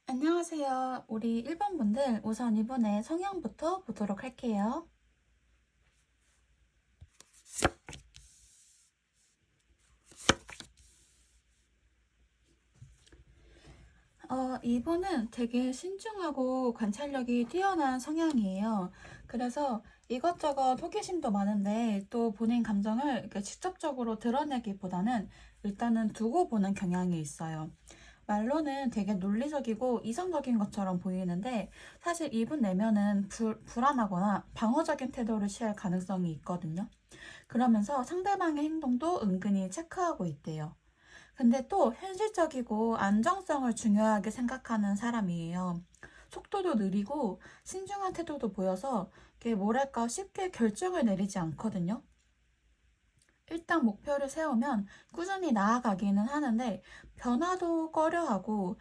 안녕하세요. 우리 1번 분들 우선 이번에 성향부터 보도록 할게요. 이분은 되게 신중하고 관찰력이 뛰어난 성향이에요. 그래서 이것저것 호기심도 많은데 또 본인 감정을 이렇게 직접적으로 드러내기보다는 일단은 두고 보는 경향이 있어요. 말로는 되게 논리적이고 이성적인 것처럼 보이는데 사실 이분 내면은 불안하거나 방어적인 태도를 취할 가능성이 있거든요. 그러면서 상대방의 행동도 은근히 체크하고 있대요. 근데 또 현실적이고 안정성을 중요하게 생각하는 사람이에요. 속도도 느리고 신중한 태도도 보여서 이게 뭐랄까 쉽게 결정을 내리지 않거든요. 일단 목표를 세우면 꾸준히 나아가기는 하는데 변화도 꺼려하고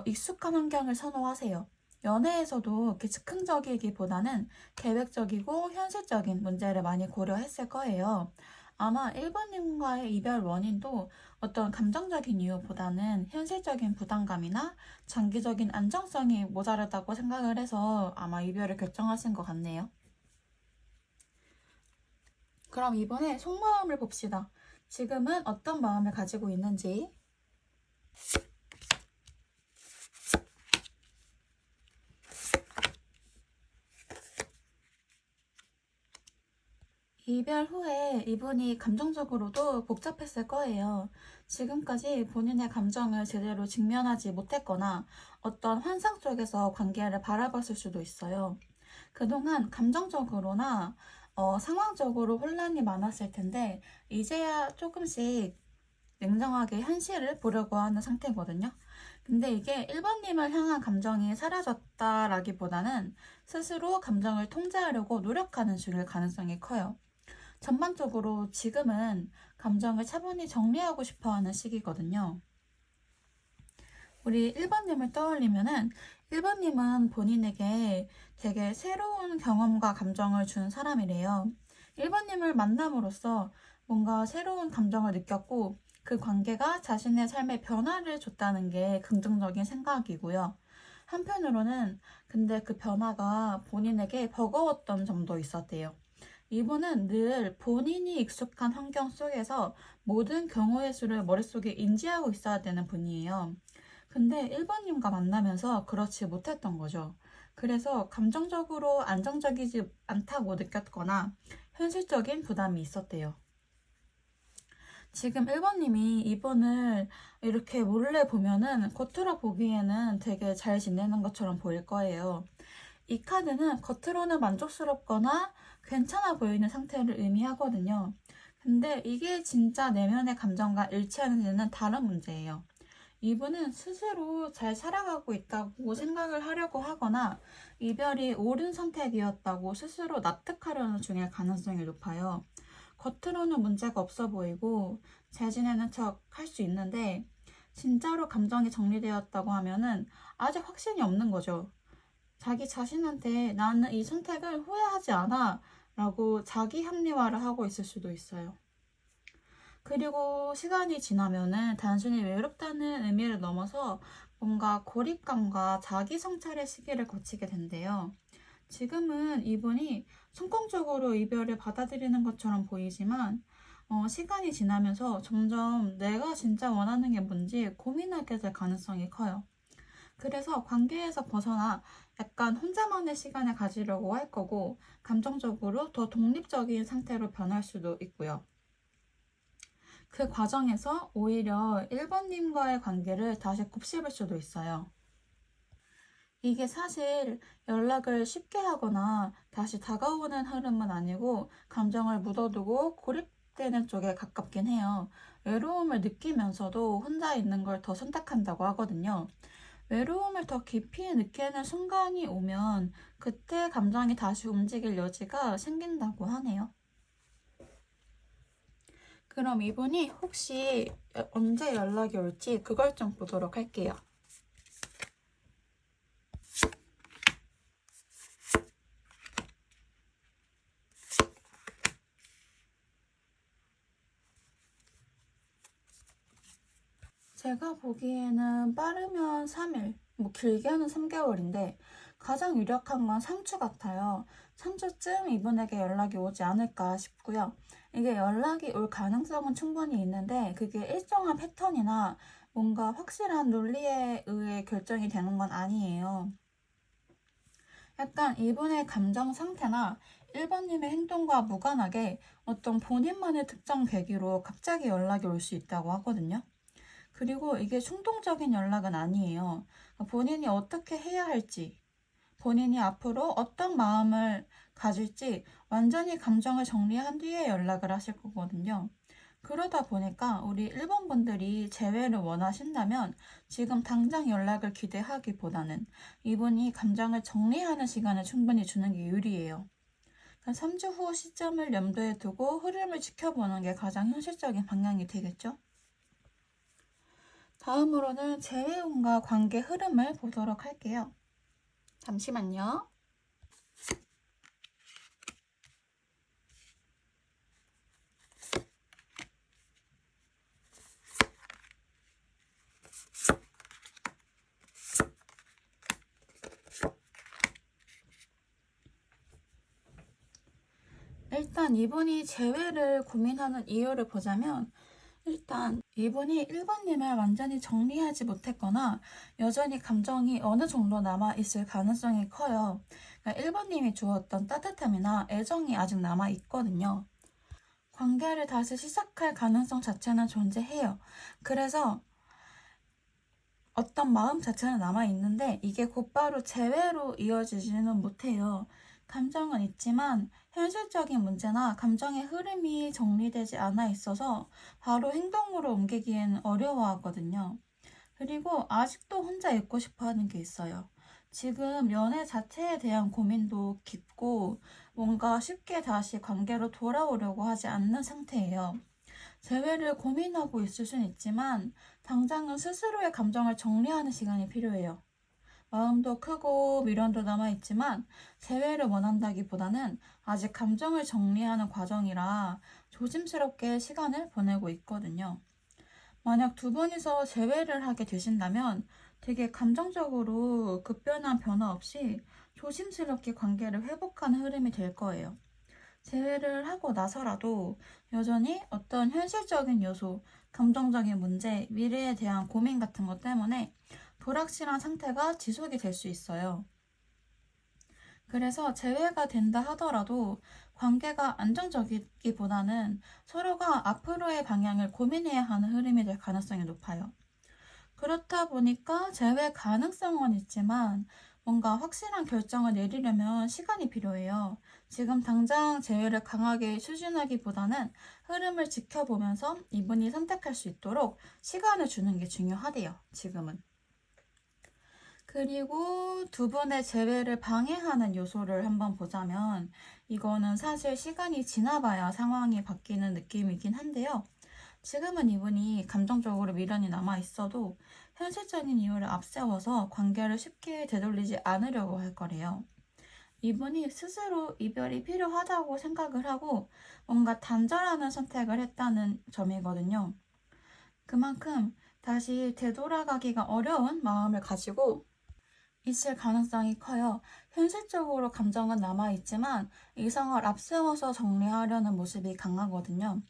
익숙한 환경을 선호하세요. 연애에서도 이렇게 즉흥적이기보다는 계획적이고 현실적인 문제를 많이 고려했을 거예요. 아마 1번님과의 이별 원인도 어떤 감정적인 이유보다는 현실적인 부담감이나 장기적인 안정성이 모자르다고 생각을 해서 아마 이별을 결정하신 것 같네요. 그럼 이번에 속마음을 봅시다. 지금은 어떤 마음을 가지고 있는지. 이별 후에 이분이 감정적으로도 복잡했을 거예요. 지금까지 본인의 감정을 제대로 직면하지 못했거나 어떤 환상 속에서 관계를 바라봤을 수도 있어요. 그동안 감정적으로나 상황적으로 혼란이 많았을 텐데 이제야 조금씩 냉정하게 현실을 보려고 하는 상태거든요. 근데 이게 1번님을 향한 감정이 사라졌다라기보다는 스스로 감정을 통제하려고 노력하는 중일 가능성이 커요. 전반적으로 지금은 감정을 차분히 정리하고 싶어 하는 시기거든요. 우리 1번님을 떠올리면은 1번님은 본인에게 되게 새로운 경험과 감정을 준 사람이래요. 1번님을 만남으로써 뭔가 새로운 감정을 느꼈고 그 관계가 자신의 삶에 변화를 줬다는 게 긍정적인 생각이고요. 한편으로는 근데 그 변화가 본인에게 버거웠던 점도 있었대요. 이분은 늘 본인이 익숙한 환경 속에서 모든 경우의 수를 머릿속에 인지하고 있어야 되는 분이에요. 근데 1번님과 만나면서 그렇지 못했던 거죠. 그래서 감정적으로 안정적이지 않다고 느꼈거나 현실적인 부담이 있었대요. 지금 1번님이 이분을 이렇게 몰래 보면은 겉으로 보기에는 되게 잘 지내는 것처럼 보일 거예요. 이 카드는 겉으로는 만족스럽거나 괜찮아 보이는 상태를 의미하거든요. 근데 이게 진짜 내면의 감정과 일치하는지는 다른 문제예요. 이분은 스스로 잘 살아가고 있다고 생각을 하려고 하거나 이별이 옳은 선택이었다고 스스로 납득하려는 중일 가능성이 높아요. 겉으로는 문제가 없어 보이고 잘 지내는 척 할 수 있는데 진짜로 감정이 정리되었다고 하면은 아직 확신이 없는 거죠. 자기 자신한테 나는 이 선택을 후회하지 않아 라고 자기 합리화를 하고 있을 수도 있어요. 그리고 시간이 지나면은 단순히 외롭다는 의미를 넘어서 뭔가 고립감과 자기 성찰의 시기를 거치게 된대요. 지금은 이분이 성공적으로 이별을 받아들이는 것처럼 보이지만 시간이 지나면서 점점 내가 진짜 원하는 게 뭔지 고민하게 될 가능성이 커요. 그래서 관계에서 벗어나 약간 혼자만의 시간을 가지려고 할 거고 감정적으로 더 독립적인 상태로 변할 수도 있고요. 그 과정에서 오히려 1번님과의 관계를 다시 곱씹을 수도 있어요. 이게 사실 연락을 쉽게 하거나 다시 다가오는 흐름은 아니고 감정을 묻어두고 고립되는 쪽에 가깝긴 해요. 외로움을 느끼면서도 혼자 있는 걸 더 선택한다고 하거든요. 외로움을 더 깊이 느끼는 순간이 오면 그때 감정이 다시 움직일 여지가 생긴다고 하네요. 그럼 이분이 혹시 언제 연락이 올지 그걸 좀 보도록 할게요. 제가 보기에는 빠르면 3일, 뭐 길게는 3개월인데 가장 유력한 건 3주 같아요. 3주쯤 이분에게 연락이 오지 않을까 싶고요. 이게 연락이 올 가능성은 충분히 있는데 그게 일정한 패턴이나 뭔가 확실한 논리에 의해 결정이 되는 건 아니에요. 약간 이분의 감정 상태나 1번님의 행동과 무관하게 어떤 본인만의 특정 계기로 갑자기 연락이 올 수 있다고 하거든요. 그리고 이게 충동적인 연락은 아니에요. 본인이 어떻게 해야 할지, 본인이 앞으로 어떤 마음을 가질지 완전히 감정을 정리한 뒤에 연락을 하실 거거든요. 그러다 보니까 우리 1번 분들이 재회를 원하신다면 지금 당장 연락을 기대하기보다는 이분이 감정을 정리하는 시간을 충분히 주는 게 유리해요. 3주 후 시점을 염두에 두고 흐름을 지켜보는 게 가장 현실적인 방향이 되겠죠? 다음으로는 재회운과 관계 흐름을 보도록 할게요. 잠시만요. 일단 이분이 재회를 고민하는 이유를 보자면 일단 이분이 1번님을 완전히 정리하지 못했거나 여전히 감정이 어느 정도 남아있을 가능성이 커요. 그러니까 1번님이 주었던 따뜻함이나 애정이 아직 남아있거든요. 관계를 다시 시작할 가능성 자체는 존재해요. 그래서 어떤 마음 자체는 남아있는데 이게 곧바로 재회로 이어지지는 못해요. 감정은 있지만 현실적인 문제나 감정의 흐름이 정리되지 않아 있어서 바로 행동으로 옮기기에는 어려워하거든요. 그리고 아직도 혼자 있고 싶어 하는 게 있어요. 지금 연애 자체에 대한 고민도 깊고 뭔가 쉽게 다시 관계로 돌아오려고 하지 않는 상태예요. 재회를 고민하고 있을 순 있지만 당장은 스스로의 감정을 정리하는 시간이 필요해요. 마음도 크고 미련도 남아있지만 재회를 원한다기보다는 아직 감정을 정리하는 과정이라 조심스럽게 시간을 보내고 있거든요. 만약 두 분이서 재회를 하게 되신다면 되게 감정적으로 급변한 변화 없이 조심스럽게 관계를 회복하는 흐름이 될 거예요. 재회를 하고 나서라도 여전히 어떤 현실적인 요소, 감정적인 문제, 미래에 대한 고민 같은 것 때문에 불확실한 상태가 지속이 될 수 있어요. 그래서 재회가 된다 하더라도 관계가 안정적이기보다는 서로가 앞으로의 방향을 고민해야 하는 흐름이 될 가능성이 높아요. 그렇다 보니까 재회 가능성은 있지만 뭔가 확실한 결정을 내리려면 시간이 필요해요. 지금 당장 재회를 강하게 추진하기보다는 흐름을 지켜보면서 이분이 선택할 수 있도록 시간을 주는 게 중요하대요, 지금은. 그리고 두 분의 재회를 방해하는 요소를 한번 보자면 이거는 사실 시간이 지나봐야 상황이 바뀌는 느낌이긴 한데요. 지금은 이분이 감정적으로 미련이 남아 있어도 현실적인 이유를 앞세워서 관계를 쉽게 되돌리지 않으려고 할 거래요. 이분이 스스로 이별이 필요하다고 생각을 하고 뭔가 단절하는 선택을 했다는 점이거든요. 그만큼 다시 되돌아가기가 어려운 마음을 가지고 있을 가능성이 커요. 현실적으로 감정은 남아있지만 이성을 앞세워서 정리하려는 모습이 강하거든요.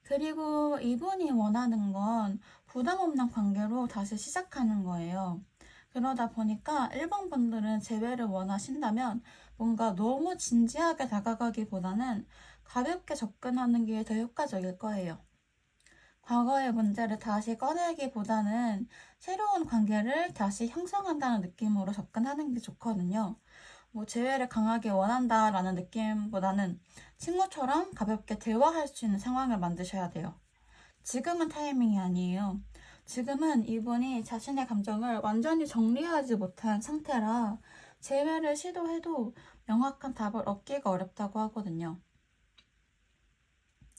그리고 이분이 원하는 건 부담 없는 관계로 다시 시작하는 거예요. 그러다 보니까 1번 분들은 재회를 원하신다면 뭔가 너무 진지하게 다가가기보다는 가볍게 접근하는 게 더 효과적일 거예요. 과거의 문제를 다시 꺼내기보다는 새로운 관계를 다시 형성한다는 느낌으로 접근하는 게 좋거든요. 뭐 재회를 강하게 원한다라는 느낌보다는 친구처럼 가볍게 대화할 수 있는 상황을 만드셔야 돼요. 지금은 타이밍이 아니에요. 지금은 이분이 자신의 감정을 완전히 정리하지 못한 상태라 재회를 시도해도 명확한 답을 얻기가 어렵다고 하거든요.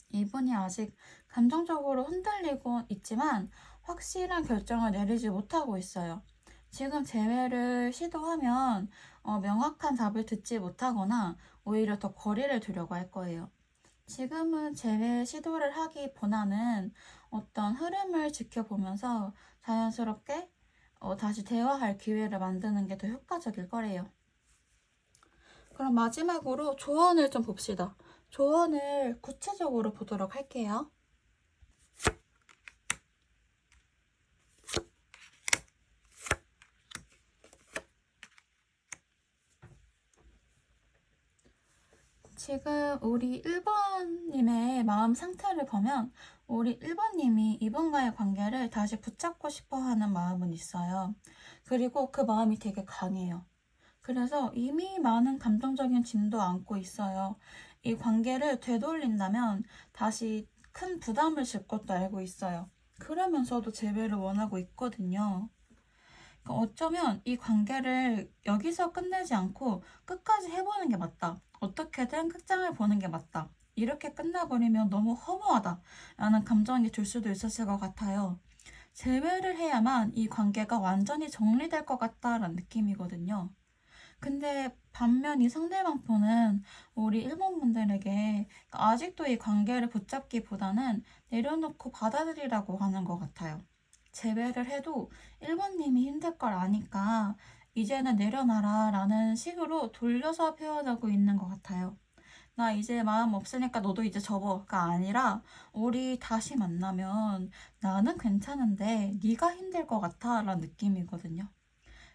이분이 아직 감정적으로 흔들리고 있지만 확실한 결정을 내리지 못하고 있어요. 지금 재회를 시도하면 명확한 답을 듣지 못하거나 오히려 더 거리를 두려고 할 거예요. 지금은 재회 시도를 하기보다는 어떤 흐름을 지켜보면서 자연스럽게 다시 대화할 기회를 만드는 게 더 효과적일 거래요. 그럼 마지막으로 조언을 좀 봅시다. 조언을 구체적으로 보도록 할게요. 지금 우리 1번님의 마음 상태를 보면 우리 1번님이 이분과의 관계를 다시 붙잡고 싶어 하는 마음은 있어요. 그리고 그 마음이 되게 강해요. 그래서 이미 많은 감정적인 짐도 안고 있어요. 이 관계를 되돌린다면 다시 큰 부담을 질 것도 알고 있어요. 그러면서도 재회를 원하고 있거든요. 그러니까 어쩌면 이 관계를 여기서 끝내지 않고 끝까지 해보는 게 맞다. 어떻게든 끝장을 보는 게 맞다. 이렇게 끝나버리면 너무 허무하다 라는 감정이 들 수도 있었을 것 같아요. 재회를 해야만 이 관계가 완전히 정리될 것 같다라는 느낌이거든요. 근데 반면 이 상대방분은 우리 일본 분들에게 아직도 이 관계를 붙잡기보다는 내려놓고 받아들이라고 하는 것 같아요. 재회를 해도 1번님이 힘들 걸 아니까 이제는 내려놔라 라는 식으로 돌려서 표현하고 있는 것 같아요. 나 이제 마음 없으니까 너도 이제 접어가 아니라 우리 다시 만나면 나는 괜찮은데 네가 힘들 것 같아 라는 느낌이거든요.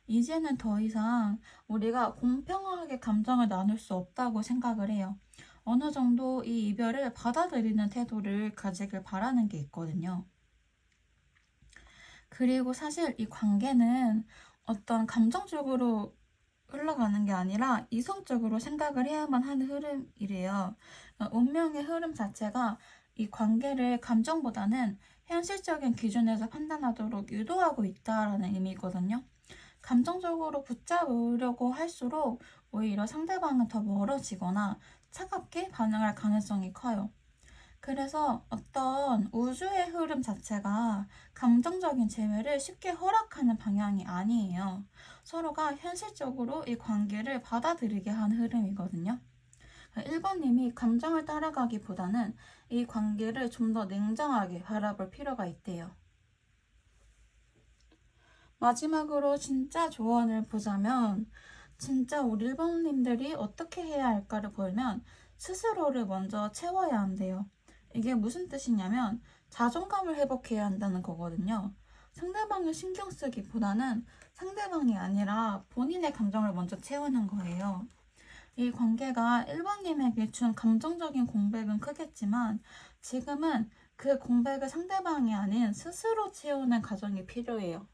이제는 더 이상 우리가 공평하게 감정을 나눌 수 없다고 생각을 해요. 어느 정도 이 이별을 받아들이는 태도를 가지길 바라는 게 있거든요. 그리고 사실 이 관계는 어떤 감정적으로 흘러가는 게 아니라 이성적으로 생각을 해야만 하는 흐름이래요. 운명의 흐름 자체가 이 관계를 감정보다는 현실적인 기준에서 판단하도록 유도하고 있다라는 의미거든요. 감정적으로 붙잡으려고 할수록 오히려 상대방은 더 멀어지거나 차갑게 반응할 가능성이 커요. 그래서 어떤 우주의 흐름 자체가 감정적인 재회를 쉽게 허락하는 방향이 아니에요. 서로가 현실적으로 이 관계를 받아들이게 하는 흐름이거든요. 1번님이 감정을 따라가기보다는 이 관계를 좀 더 냉정하게 바라볼 필요가 있대요. 마지막으로 진짜 조언을 보자면, 진짜 우리 일본님들이 어떻게 해야 할까를 보면 스스로를 먼저 채워야 한대요. 이게 무슨 뜻이냐면 자존감을 회복해야 한다는 거거든요. 상대방을 신경 쓰기보다는 상대방이 아니라 본인의 감정을 먼저 채우는 거예요. 이 관계가 일본님에게 준 감정적인 공백은 크겠지만 지금은 그 공백을 상대방이 아닌 스스로 채우는 과정이 필요해요.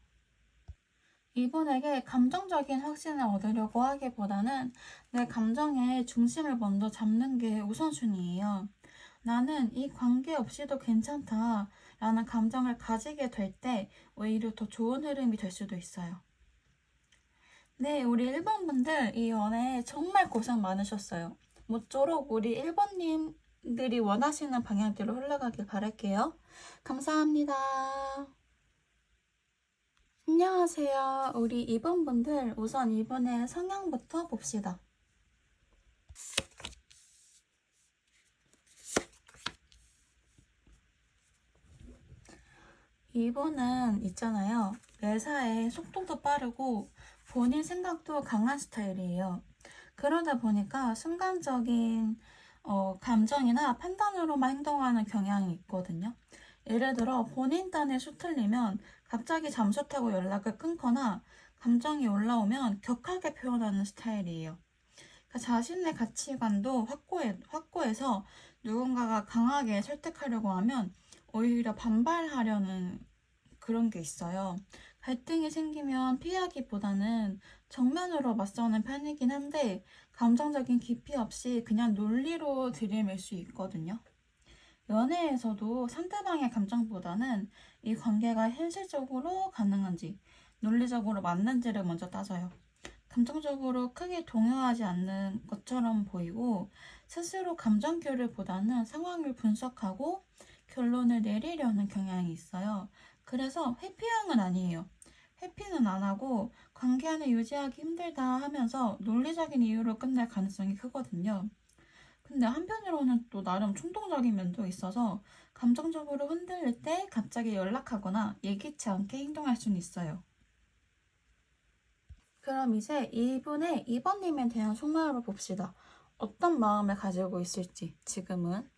이분에게 감정적인 확신을 얻으려고 하기보다는 내 감정의 중심을 먼저 잡는 게 우선순위예요. 나는 이 관계 없이도 괜찮다 라는 감정을 가지게 될 때 오히려 더 좋은 흐름이 될 수도 있어요. 네, 우리 일본분들 이 연애 정말 고생 많으셨어요. 모쪼록 우리 일본님들이 원하시는 방향대로 흘러가길 바랄게요. 감사합니다. 안녕하세요. 우리 이번분들 우선 이번에 성향부터 봅시다. 이분은 있잖아요. 매사에 속도도 빠르고 본인 생각도 강한 스타일이에요. 그러다 보니까 순간적인 감정이나 판단으로만 행동하는 경향이 있거든요. 예를 들어 본인 딴에 수틀리면 갑자기 잠수 타고 연락을 끊거나 감정이 올라오면 격하게 표현하는 스타일이에요. 그러니까 자신의 가치관도 확고해서 누군가가 강하게 설득하려고 하면 오히려 반발하려는 그런 게 있어요. 갈등이 생기면 피하기보다는 정면으로 맞서는 편이긴 한데 감정적인 깊이 없이 그냥 논리로 들이밀 수 있거든요. 연애에서도 상대방의 감정보다는 이 관계가 현실적으로 가능한지, 논리적으로 맞는지를 먼저 따져요. 감정적으로 크게 동요하지 않는 것처럼 보이고 스스로 감정 교류보다는 상황을 분석하고 결론을 내리려는 경향이 있어요. 그래서 회피형은 아니에요. 회피는 안 하고 관계 안에 유지하기 힘들다 하면서 논리적인 이유로 끝날 가능성이 크거든요. 근데 한편으로는 또 나름 충동적인 면도 있어서 감정적으로 흔들릴 때 갑자기 연락하거나 예기치 않게 행동할 수는 있어요. 그럼 이제 이분의 이번님에 대한 속마음을 봅시다. 어떤 마음을 가지고 있을지 지금은.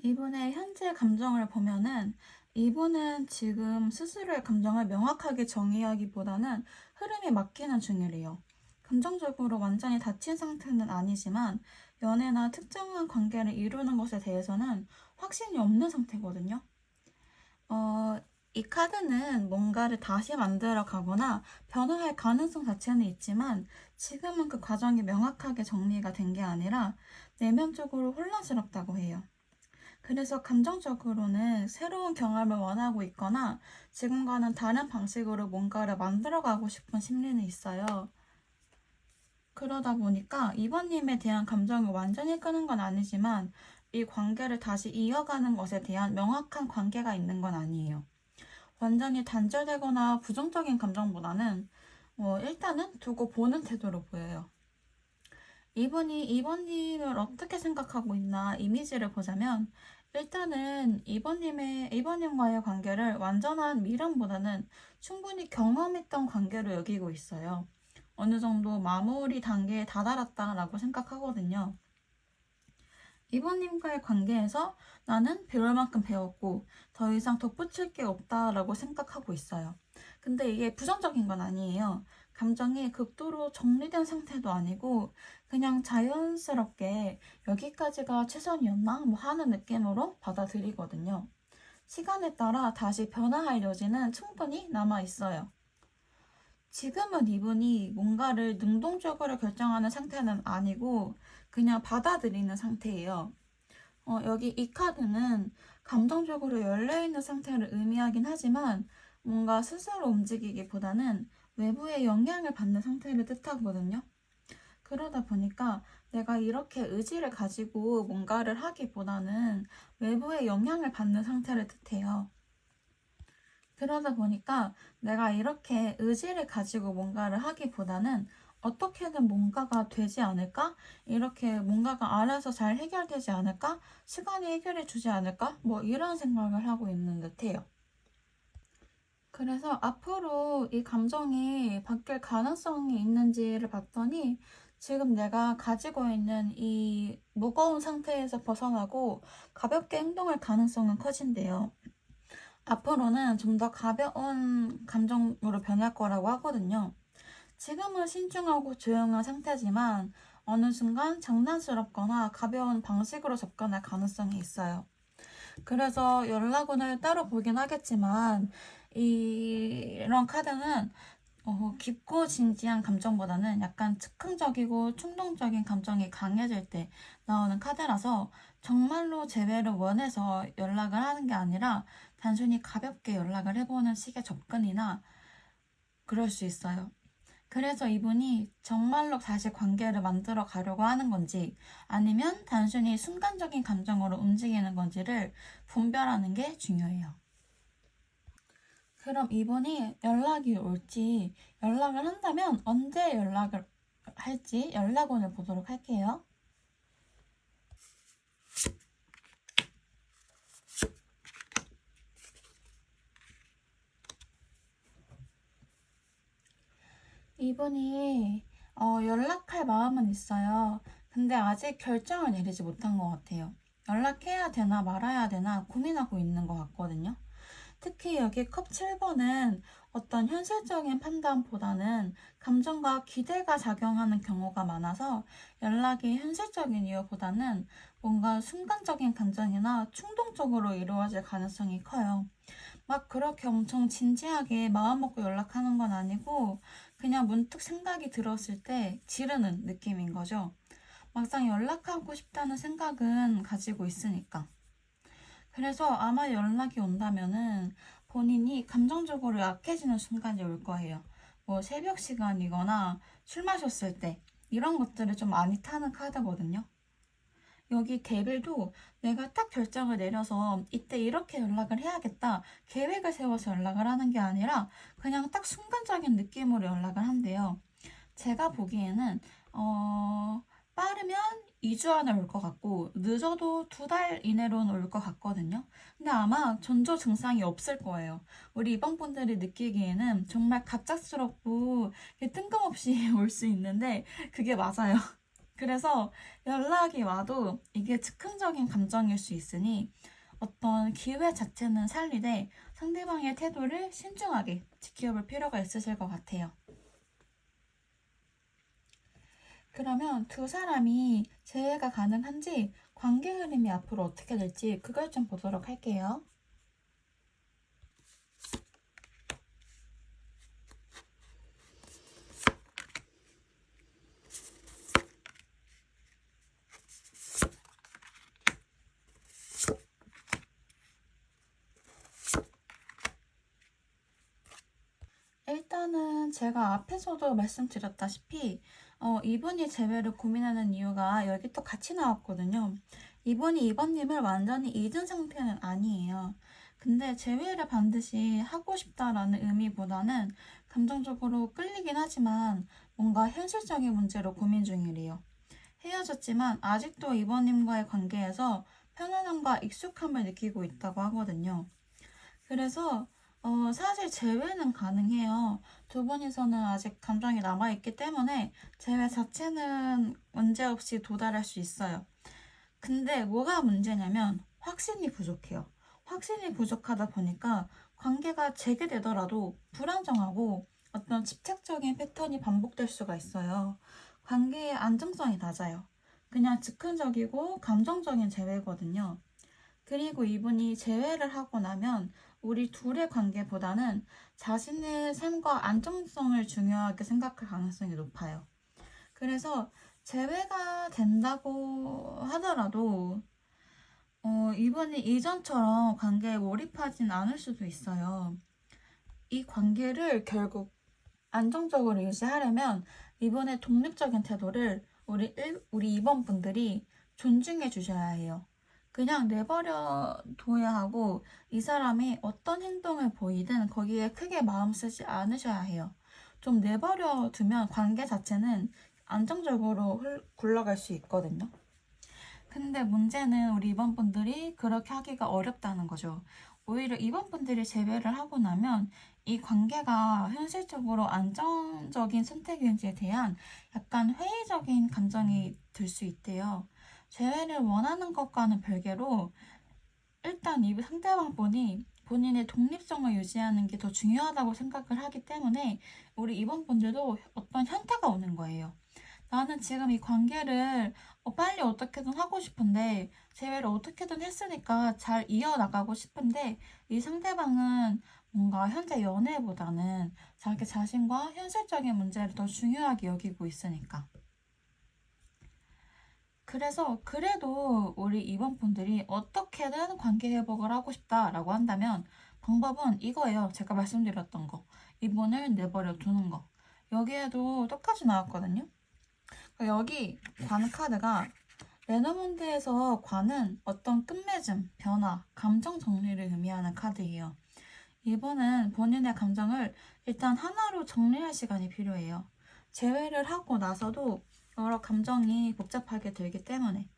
이분의 현재 감정을 보면은 이분은 지금 스스로의 감정을 명확하게 정의하기보다는 흐름이 막히는 중이래요. 감정적으로 완전히 닫힌 상태는 아니지만 연애나 특정한 관계를 이루는 것에 대해서는 확신이 없는 상태거든요. 이 카드는 뭔가를 다시 만들어 가거나 변화할 가능성 자체는 있지만 지금은 그 과정이 명확하게 정리가 된 게 아니라 내면적으로 혼란스럽다고 해요. 그래서 감정적으로는 새로운 경험을 원하고 있거나 지금과는 다른 방식으로 뭔가를 만들어가고 싶은 심리는 있어요. 그러다 보니까 이번님에 대한 감정을 완전히 끄는 건 아니지만 이 관계를 다시 이어가는 것에 대한 명확한 관계가 있는 건 아니에요. 완전히 단절되거나 부정적인 감정보다는 일단은 두고 보는 태도로 보여요. 이분이 이번님을 어떻게 생각하고 있나 이미지를 보자면 일단은 이번님과의 관계를 완전한 미련보다는 충분히 경험했던 관계로 여기고 있어요. 어느 정도 마무리 단계에 다다랐다라고 생각하거든요. 이번님과의 관계에서 나는 배울 만큼 배웠고 더 이상 덧붙일 게 없다라고 생각하고 있어요. 근데 이게 부정적인 건 아니에요. 감정이 극도로 정리된 상태도 아니고 그냥 자연스럽게 여기까지가 최선이었나 뭐 하는 느낌으로 받아들이거든요. 시간에 따라 다시 변화할 여지는 충분히 남아 있어요. 지금은 이분이 뭔가를 능동적으로 결정하는 상태는 아니고 그냥 받아들이는 상태예요. 여기 이 카드는 감정적으로 열려있는 상태를 의미하긴 하지만 뭔가 스스로 움직이기보다는 외부의 영향을 받는 상태를 뜻하거든요. 그러다 보니까 내가 이렇게 의지를 가지고 뭔가를 하기보다는 외부의 영향을 받는 상태를 뜻해요. 그러다 보니까 내가 이렇게 의지를 가지고 뭔가를 하기보다는 어떻게든 뭔가가 되지 않을까? 이렇게 뭔가가 알아서 잘 해결되지 않을까? 시간이 해결해 주지 않을까? 뭐 이런 생각을 하고 있는 듯해요. 그래서 앞으로 이 감정이 바뀔 가능성이 있는지를 봤더니 지금 내가 가지고 있는 이 무거운 상태에서 벗어나고 가볍게 행동할 가능성은 커진대요. 앞으로는 좀 더 가벼운 감정으로 변할 거라고 하거든요. 지금은 신중하고 조용한 상태지만 어느 순간 장난스럽거나 가벼운 방식으로 접근할 가능성이 있어요. 그래서 연락원을 따로 보긴 하겠지만 이런 카드는 깊고 진지한 감정보다는 약간 즉흥적이고 충동적인 감정이 강해질 때 나오는 카드라서 정말로 재회를 원해서 연락을 하는 게 아니라 단순히 가볍게 연락을 해보는 식의 접근이나 그럴 수 있어요. 그래서 이분이 정말로 다시 관계를 만들어 가려고 하는 건지 아니면 단순히 순간적인 감정으로 움직이는 건지를 분별하는 게 중요해요. 그럼 이분이 연락이 올지, 연락을 한다면 언제 연락을 할지 연락원을 보도록 할게요. 이분이 연락할 마음은 있어요. 근데 아직 결정을 내리지 못한 것 같아요. 연락해야 되나 말아야 되나 고민하고 있는 것 같거든요. 특히 여기 컵 7번은 어떤 현실적인 판단보다는 감정과 기대가 작용하는 경우가 많아서 연락이 현실적인 이유보다는 뭔가 순간적인 감정이나 충동적으로 이루어질 가능성이 커요. 막 그렇게 엄청 진지하게 마음 먹고 연락하는 건 아니고 그냥 문득 생각이 들었을 때 지르는 느낌인 거죠. 막상 연락하고 싶다는 생각은 가지고 있으니까. 그래서 아마 연락이 온다면은 본인이 감정적으로 약해지는 순간이 올 거예요. 뭐 새벽 시간이거나 술 마셨을 때 이런 것들을 좀 많이 타는 카드거든요. 여기 데빌도 내가 딱 결정을 내려서 이때 이렇게 연락을 해야겠다 계획을 세워서 연락을 하는 게 아니라 그냥 딱 순간적인 느낌으로 연락을 한대요. 제가 보기에는 빠르면 2주 안에 올 것 같고 늦어도 2달 이내로는 올 것 같거든요. 근데 아마 전조 증상이 없을 거예요. 우리 입원분들이 느끼기에는 정말 갑작스럽고 뜬금없이 올 수 있는데 그게 맞아요. 그래서 연락이 와도 이게 즉흥적인 감정일 수 있으니 어떤 기회 자체는 살리되 상대방의 태도를 신중하게 지켜볼 필요가 있으실 것 같아요. 그러면 두 사람이 재회가 가능한지 관계 흐름이 앞으로 어떻게 될지 그걸 좀 보도록 할게요. 일단은 제가 앞에서도 말씀드렸다시피 이분이 재회를 고민하는 이유가 여기 또 같이 나왔거든요. 이분이 이번님을 완전히 잊은 상태는 아니에요. 근데 재회를 반드시 하고 싶다라는 의미보다는 감정적으로 끌리긴 하지만 뭔가 현실적인 문제로 고민 중이래요. 헤어졌지만 아직도 이번님과의 관계에서 편안함과 익숙함을 느끼고 있다고 하거든요. 그래서 사실 재회는 가능해요. 두 분이서는 아직 감정이 남아있기 때문에 재회 자체는 문제없이 도달할 수 있어요. 근데 뭐가 문제냐면 확신이 부족해요. 확신이 부족하다 보니까 관계가 재개되더라도 불안정하고 어떤 집착적인 패턴이 반복될 수가 있어요. 관계의 안정성이 낮아요. 그냥 즉흥적이고 감정적인 재회거든요. 그리고 이분이 재회를 하고 나면 우리 둘의 관계보다는 자신의 삶과 안정성을 중요하게 생각할 가능성이 높아요. 그래서 재회가 된다고 하더라도 이분이 이전처럼 관계에 몰입하진 않을 수도 있어요. 이 관계를 결국 안정적으로 유지하려면 이분의 독립적인 태도를 우리 2번 분들이 존중해 주셔야 해요. 그냥 내버려 둬야 하고 이 사람이 어떤 행동을 보이든 거기에 크게 마음 쓰지 않으셔야 해요. 좀 내버려 두면 관계 자체는 안정적으로 굴러갈 수 있거든요. 근데 문제는 우리 입원분들이 그렇게 하기가 어렵다는 거죠. 오히려 입원분들이 재회를 하고 나면 이 관계가 현실적으로 안정적인 선택인지에 대한 약간 회의적인 감정이 들 수 있대요. 재회를 원하는 것과는 별개로 일단 이 상대방분이 본인의 독립성을 유지하는 게 더 중요하다고 생각을 하기 때문에 우리 입원분들도 어떤 현타가 오는 거예요. 나는 지금 이 관계를 빨리 어떻게든 하고 싶은데 재회를 어떻게든 했으니까 잘 이어나가고 싶은데 이 상대방은 뭔가 현재 연애보다는 자기 자신과 현실적인 문제를 더 중요하게 여기고 있으니까. 그래서 그래도 우리 입원분들이 어떻게든 관계 회복을 하고 싶다라고 한다면 방법은 이거예요. 제가 말씀드렸던 거. 이분을 내버려 두는 거. 여기에도 똑같이 나왔거든요. 여기 관 카드가 레너먼드에서 관은 어떤 끝맺음, 변화, 감정 정리를 의미하는 카드예요. 이번은 본인의 감정을 일단 하나로 정리할 시간이 필요해요. 재회를 하고 나서도 여러 감정이 복잡하게 들기 때문에.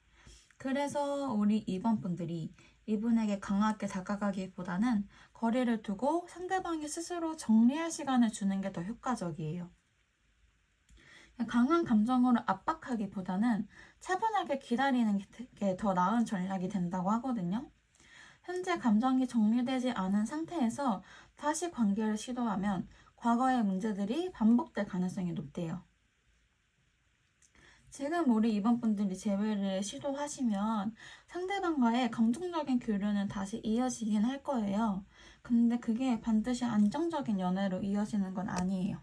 그래서 우리 2번 분들이 이분에게 강하게 다가가기보다는 거리를 두고 상대방이 스스로 정리할 시간을 주는 게 더 효과적이에요. 강한 감정으로 압박하기보다는 차분하게 기다리는 게 더 나은 전략이 된다고 하거든요. 현재 감정이 정리되지 않은 상태에서 다시 관계를 시도하면 과거의 문제들이 반복될 가능성이 높대요. 지금 우리 이번 분들이 재회를 시도하시면 상대방과의 감정적인 교류는 다시 이어지긴 할 거예요. 근데 그게 반드시 안정적인 연애로 이어지는 건 아니에요.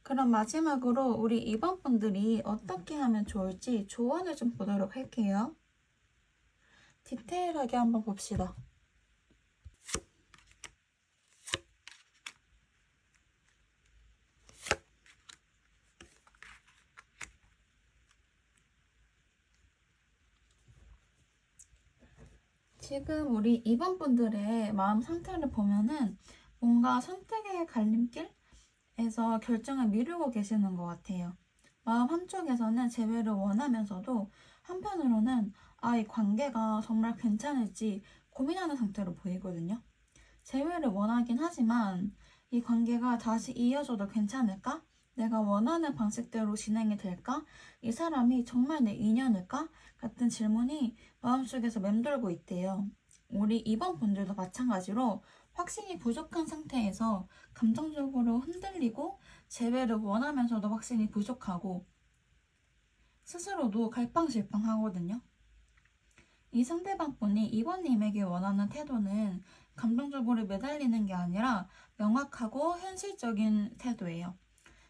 그럼 마지막으로 우리 이번 분들이 어떻게 하면 좋을지 조언을 좀 보도록 할게요. 디테일하게 한번 봅시다. 지금 우리 2번 분들의 마음 상태를 보면은 뭔가 선택의 갈림길에서 결정을 미루고 계시는 것 같아요. 마음 한쪽에서는 재회를 원하면서도 한편으로는 이 관계가 정말 괜찮을지 고민하는 상태로 보이거든요. 재회를 원하긴 하지만 이 관계가 다시 이어져도 괜찮을까? 내가 원하는 방식대로 진행이 될까? 이 사람이 정말 내 인연일까? 같은 질문이 마음속에서 맴돌고 있대요. 우리 이번 분들도 마찬가지로 확신이 부족한 상태에서 감정적으로 흔들리고 재회를 원하면서도 확신이 부족하고 스스로도 갈팡질팡하거든요. 이 상대방분이 이번님에게 원하는 태도는 감정적으로 매달리는 게 아니라 명확하고 현실적인 태도예요.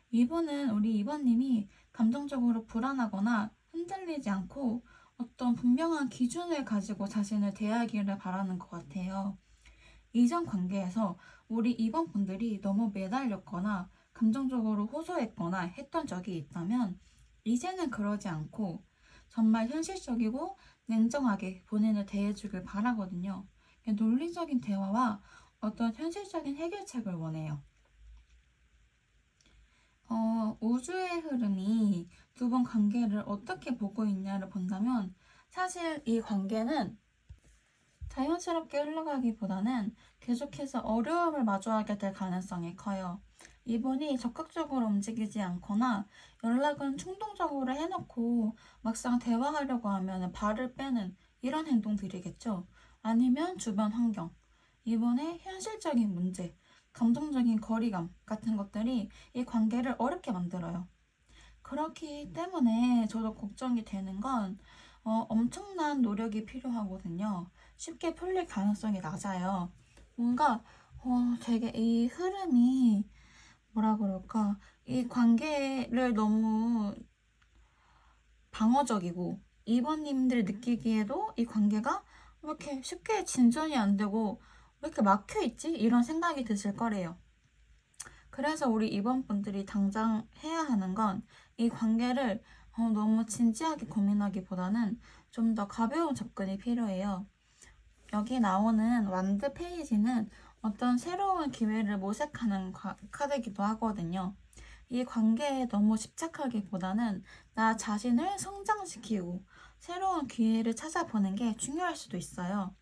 이분은 우리 이번님이 감정적으로 불안하거나 흔들리지 않고 어떤 분명한 기준을 가지고 자신을 대하기를 바라는 것 같아요. 이전 관계에서 우리 이번 분들이 너무 매달렸거나 감정적으로 호소했거나 했던 적이 있다면 이제는 그러지 않고 정말 현실적이고 냉정하게 본인을 대해주길 바라거든요. 논리적인 대화와 어떤 현실적인 해결책을 원해요. 우주의 흐름이 두 번 관계를 어떻게 보고 있냐를 본다면 사실 이 관계는 자연스럽게 흘러가기보다는 계속해서 어려움을 마주하게 될 가능성이 커요. 이분이 적극적으로 움직이지 않거나 연락은 충동적으로 해놓고 막상 대화하려고 하면 발을 빼는 이런 행동들이겠죠. 아니면 주변 환경, 이분의 현실적인 문제, 감정적인 거리감 같은 것들이 이 관계를 어렵게 만들어요. 그렇기 때문에 저도 걱정이 되는 건 엄청난 노력이 필요하거든요. 쉽게 풀릴 가능성이 낮아요. 뭔가 되게 이 흐름이 뭐라 그럴까, 이 관계를 너무 방어적이고 이번님들 느끼기에도 이 관계가 왜 이렇게 쉽게 진전이 안 되고 왜 이렇게 막혀 있지? 이런 생각이 드실 거래요. 그래서 우리 이번 분들이 당장 해야 하는 건 이 관계를 너무 진지하게 고민하기보다는 좀 더 가벼운 접근이 필요해요. 여기 나오는 완드 페이지는 어떤 새로운 기회를 모색하는 카드이기도 하거든요. 이 관계에 너무 집착하기보다는 나 자신을 성장시키고 새로운 기회를 찾아보는 게 중요할 수도 있어요.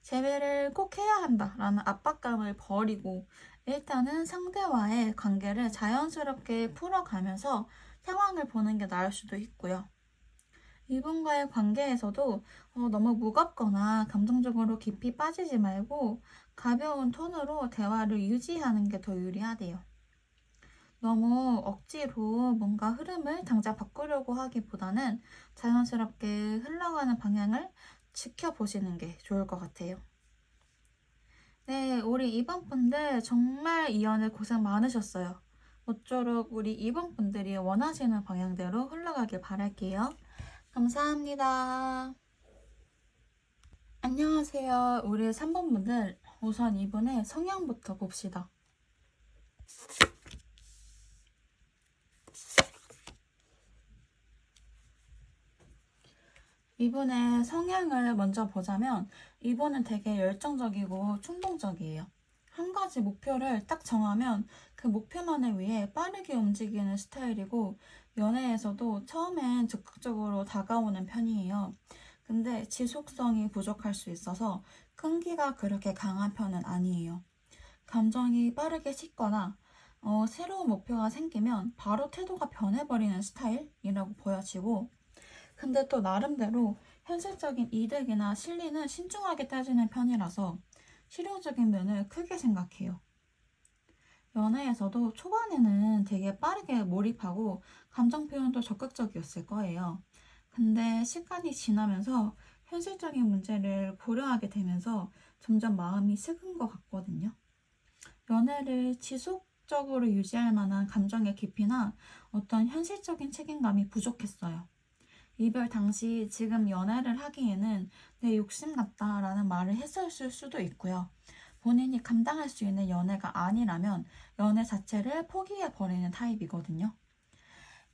재회를 꼭 해야 한다라는 압박감을 버리고 일단은 상대와의 관계를 자연스럽게 풀어가면서 상황을 보는 게 나을 수도 있고요. 이분과의 관계에서도 너무 무겁거나 감정적으로 깊이 빠지지 말고 가벼운 톤으로 대화를 유지하는 게 더 유리하대요. 너무 억지로 뭔가 흐름을 당장 바꾸려고 하기보다는 자연스럽게 흘러가는 방향을 지켜보시는 게 좋을 것 같아요. 네, 우리 2번 분들 정말 이 연애 고생 많으셨어요. 모쪼록 우리 2번 분들이 원하시는 방향대로 흘러가길 바랄게요. 감사합니다. 안녕하세요. 우리 3번 분들 우선 이분의 성향부터 봅시다. 이분의 성향을 먼저 보자면 이분은 되게 열정적이고 충동적이에요. 한 가지 목표를 딱 정하면 그 목표만을 위해 빠르게 움직이는 스타일이고 연애에서도 처음엔 적극적으로 다가오는 편이에요. 근데 지속성이 부족할 수 있어서 끈기가 그렇게 강한 편은 아니에요. 감정이 빠르게 식거나 새로운 목표가 생기면 바로 태도가 변해버리는 스타일이라고 보여지고 근데 또 나름대로 현실적인 이득이나 실리는 신중하게 따지는 편이라서 실용적인 면을 크게 생각해요. 연애에서도 초반에는 되게 빠르게 몰입하고 감정 표현도 적극적이었을 거예요. 근데 시간이 지나면서 현실적인 문제를 고려하게 되면서 점점 마음이 식은 것 같거든요. 연애를 지속적으로 유지할 만한 감정의 깊이나 어떤 현실적인 책임감이 부족했어요. 이별 당시 지금 연애를 하기에는 내 욕심 같다라는 말을 했었을 수도 있고요. 본인이 감당할 수 있는 연애가 아니라면 연애 자체를 포기해버리는 타입이거든요.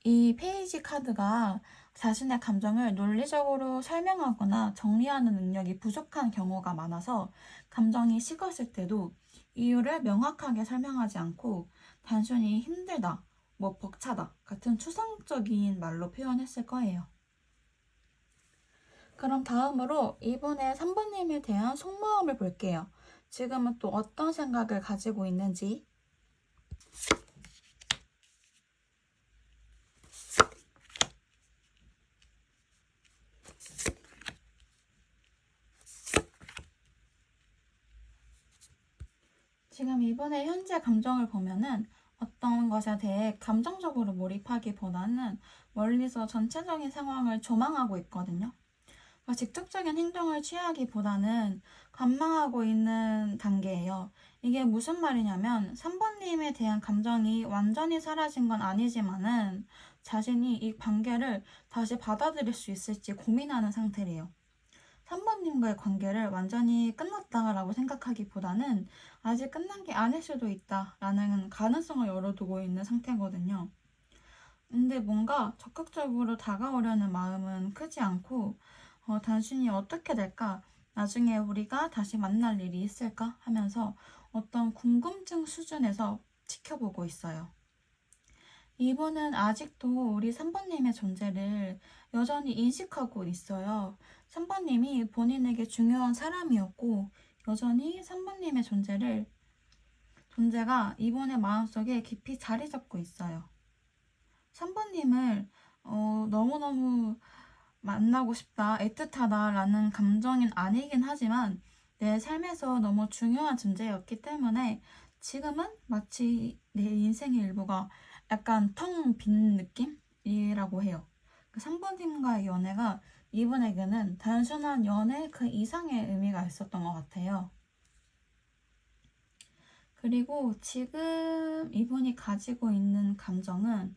이 페이지 카드가 자신의 감정을 논리적으로 설명하거나 정리하는 능력이 부족한 경우가 많아서 감정이 식었을 때도 이유를 명확하게 설명하지 않고 단순히 힘들다, 뭐 벅차다 같은 추상적인 말로 표현했을 거예요. 그럼 다음으로 이분의 3번님에 대한 속마음을 볼게요. 지금은 또 어떤 생각을 가지고 있는지. 지금 이분의 현재 감정을 보면은 어떤 것에 대해 감정적으로 몰입하기보다는 멀리서 전체적인 상황을 조망하고 있거든요. 직접적인 행동을 취하기보다는 관망하고 있는 단계예요. 이게 무슨 말이냐면 3번님에 대한 감정이 완전히 사라진 건 아니지만은 자신이 이 관계를 다시 받아들일 수 있을지 고민하는 상태래요. 3번님과의 관계를 완전히 끝났다라고 생각하기보다는 아직 끝난 게 아닐 수도 있다라는 가능성을 열어두고 있는 상태거든요. 근데 뭔가 적극적으로 다가오려는 마음은 크지 않고 단순히 어떻게 될까? 나중에 우리가 다시 만날 일이 있을까? 하면서 어떤 궁금증 수준에서 지켜보고 있어요. 이분은 아직도 우리 3번님의 존재를 여전히 인식하고 있어요. 3번님이 본인에게 중요한 사람이었고 여전히 3번님의 존재가 이분의 마음속에 깊이 자리 잡고 있어요. 3번님을 너무너무 만나고 싶다, 애틋하다 라는 감정은 아니긴 하지만 내 삶에서 너무 중요한 존재였기 때문에 지금은 마치 내 인생의 일부가 약간 텅 빈 느낌이라고 해요. 3번님과의 연애가 이분에게는 단순한 연애 그 이상의 의미가 있었던 것 같아요. 그리고 지금 이분이 가지고 있는 감정은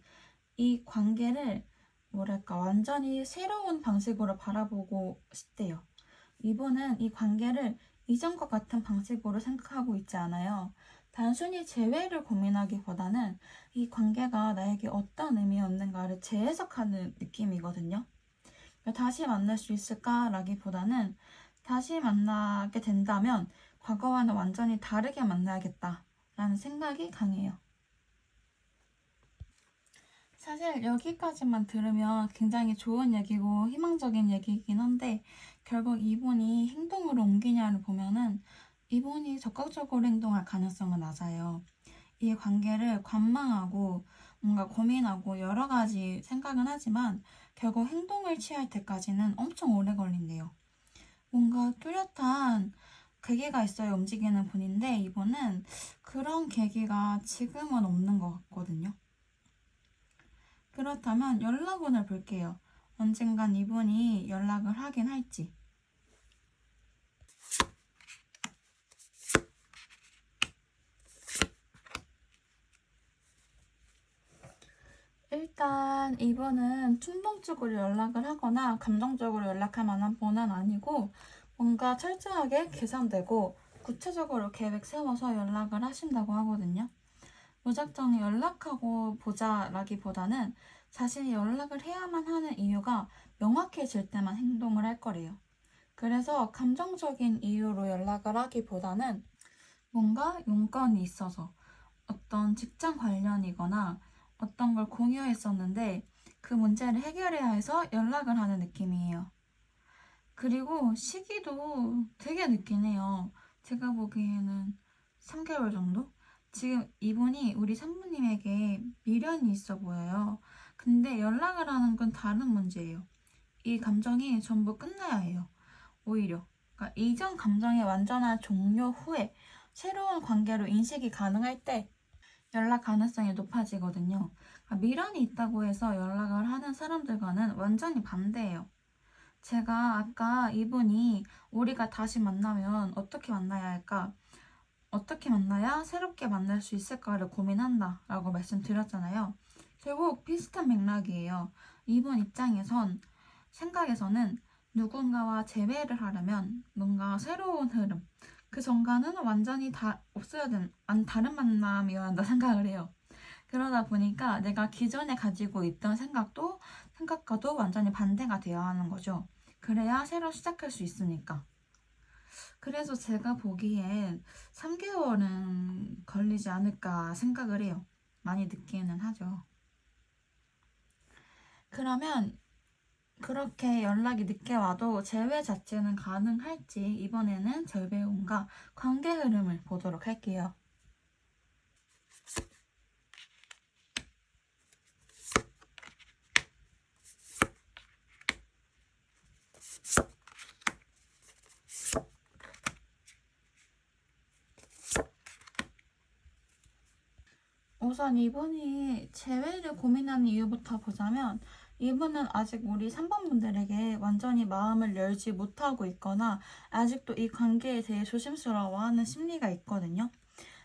이 관계를 뭐랄까 완전히 새로운 방식으로 바라보고 싶대요. 이분은 이 관계를 이전과 같은 방식으로 생각하고 있지 않아요. 단순히 재회를 고민하기보다는 이 관계가 나에게 어떤 의미였는가를 재해석하는 느낌이거든요. 다시 만날 수 있을까라기보다는 다시 만나게 된다면 과거와는 완전히 다르게 만나야겠다라는 생각이 강해요. 사실 여기까지만 들으면 굉장히 좋은 얘기고 희망적인 얘기이긴 한데 결국 이분이 행동으로 옮기냐를 보면은 이분이 적극적으로 행동할 가능성은 낮아요. 이 관계를 관망하고 뭔가 고민하고 여러 가지 생각은 하지만 결국 행동을 취할 때까지는 엄청 오래 걸린대요. 뭔가 뚜렷한 계기가 있어야 움직이는 분인데 이분은 그런 계기가 지금은 없는 것 같거든요. 그렇다면 연락원을 볼게요. 언젠간 이분이 연락을 하긴 할지. 일단 이분은 충동적으로 연락을 하거나 감정적으로 연락할 만한 분은 아니고 뭔가 철저하게 계산되고 구체적으로 계획 세워서 연락을 하신다고 하거든요. 무작정 연락하고 보자라기보다는 자신이 연락을 해야만 하는 이유가 명확해질 때만 행동을 할 거래요. 그래서 감정적인 이유로 연락을 하기보다는 뭔가 용건이 있어서 어떤 직장 관련이거나 어떤 걸 공유했었는데 그 문제를 해결해야 해서 연락을 하는 느낌이에요. 그리고 시기도 되게 늦긴 해요. 제가 보기에는 3개월 정도? 지금 이분이 우리 산모님에게 미련이 있어 보여요. 근데 연락을 하는 건 다른 문제예요. 이 감정이 전부 끝나야 해요. 오히려. 그러니까 이전 감정의 완전한 종료 후에 새로운 관계로 인식이 가능할 때 연락 가능성이 높아지거든요. 그러니까 미련이 있다고 해서 연락을 하는 사람들과는 완전히 반대예요. 제가 아까 이분이 우리가 다시 만나면 어떻게 만나야 할까? 어떻게 만나야 새롭게 만날 수 있을까를 고민한다 라고 말씀드렸잖아요. 결국 비슷한 맥락이에요. 이분 입장에선 생각에서는 누군가와 재회를 하려면 뭔가 새로운 흐름, 그 전과는 완전히 다 없어야 되는 다른 만남이어야 한다 생각을 해요. 그러다 보니까 내가 기존에 가지고 있던 생각과도 완전히 반대가 되어야 하는 거죠. 그래야 새로 시작할 수 있으니까. 그래서 제가 보기엔 3개월은 걸리지 않을까 생각을 해요. 많이 늦기는 하죠. 그러면 그렇게 연락이 늦게 와도 재회 자체는 가능할지 이번에는 재배움과 관계 흐름을 보도록 할게요. 우선 이분이 재회를 고민하는 이유부터 보자면 이분은 아직 우리 3번 분들에게 완전히 마음을 열지 못하고 있거나 아직도 이 관계에 대해 조심스러워하는 심리가 있거든요.